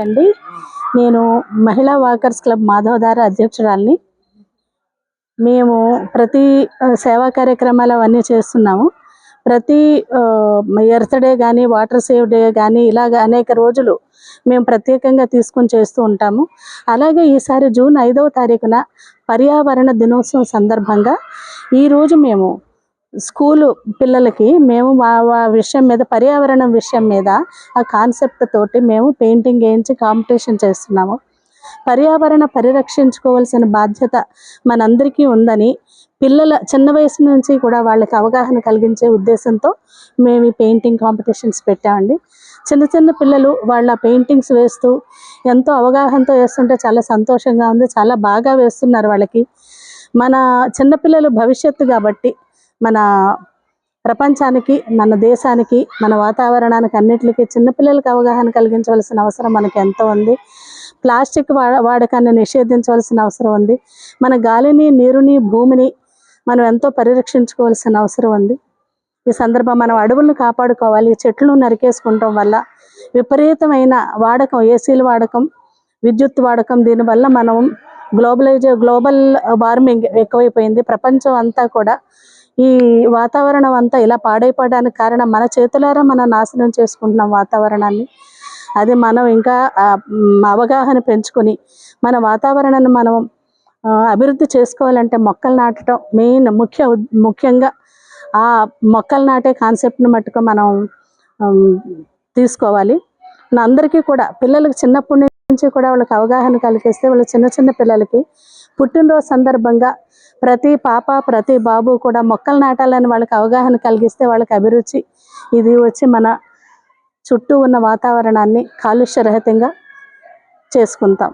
అండి. నేను మహిళా వాకర్స్ క్లబ్ మాధవధార అధ్యక్షురాలిని. మేము ప్రతి సేవా కార్యక్రమాలు అవన్నీ చేస్తున్నాము. ప్రతి ఎర్త్ డే కానీ, వాటర్ సేవ్ డే కానీ, ఇలాగ అనేక రోజులు మేము ప్రత్యేకంగా తీసుకొని చేస్తూ ఉంటాము. అలాగే ఈసారి జూన్ 5వ తారీఖున పర్యావరణ దినోత్సవం సందర్భంగా ఈరోజు మేము స్కూలు పిల్లలకి మేము విషయం మీద, పర్యావరణం విషయం మీద ఆ కాన్సెప్ట్ తోటి మేము పెయింటింగ్ వేయించి కాంపిటీషన్ చేస్తున్నాము. పర్యావరణ పరిరక్షించుకోవాల్సిన బాధ్యత మనందరికీ ఉందని పిల్లల చిన్న వయసు నుంచి కూడా వాళ్ళకి అవగాహన కలిగించే ఉద్దేశంతో మేము ఈ పెయింటింగ్ కాంపిటీషన్స్ పెట్టామండి. చిన్న చిన్న పిల్లలు వాళ్ళ పెయింటింగ్స్ వేస్తూ ఎంతో అవగాహనతో వేస్తుంటే చాలా సంతోషంగా ఉంది. చాలా బాగా వేస్తున్నారు. వాళ్ళకి మన చిన్నపిల్లలు భవిష్యత్తు కాబట్టి మన ప్రపంచానికి, మన దేశానికి, మన వాతావరణానికి అన్నిటికీ చిన్నపిల్లలకు అవగాహన కలిగించవలసిన అవసరం మనకి ఎంతో ఉంది. ప్లాస్టిక్ వాడకాన్ని నిషేధించవలసిన అవసరం ఉంది. మన గాలిని, నీరుని, భూమిని మనం ఎంతో పరిరక్షించుకోవాల్సిన అవసరం ఉంది. ఈ సందర్భం మనం అడవులను కాపాడుకోవాలి. చెట్లను నరికేసుకుంటాం వల్ల విపరీతమైన వాడకం, ఏసీల వాడకం, విద్యుత్ వాడకం, దీనివల్ల మనం గ్లోబల్ వార్మింగ్ ఎక్కువైపోయింది. ప్రపంచం అంతా కూడా ఈ వాతావరణం అంతా ఇలా పాడైపోవడానికి కారణం మన చేతులారా మనం నాశనం చేసుకుంటున్నాం వాతావరణాన్ని. అది మనం ఇంకా అవగాహన పెంచుకొని మన వాతావరణాన్ని మనం అభివృద్ధి చేసుకోవాలంటే మొక్కలు నాటడం మెయిన్, ముఖ్యంగా ఆ మొక్కలు నాటే కాన్సెప్ట్ని మట్టుకు మనం తీసుకోవాలి. అందరికీ కూడా పిల్లలకి చిన్నప్పటి నుంచి కూడా వాళ్ళకి అవగాహన కలిగిస్తే వాళ్ళు చిన్న చిన్న పిల్లలకి పుట్టినరోజు సందర్భంగా ప్రతి పాప, ప్రతి బాబు కూడా మొక్కలు నాటాలని వాళ్ళకి అవగాహన కలిగిస్తే వాళ్ళకి అభిరుచి ఇది వచ్చి మన చుట్టూ ఉన్న వాతావరణాన్ని కాలుష్యరహితంగా చేసుకుంటాం.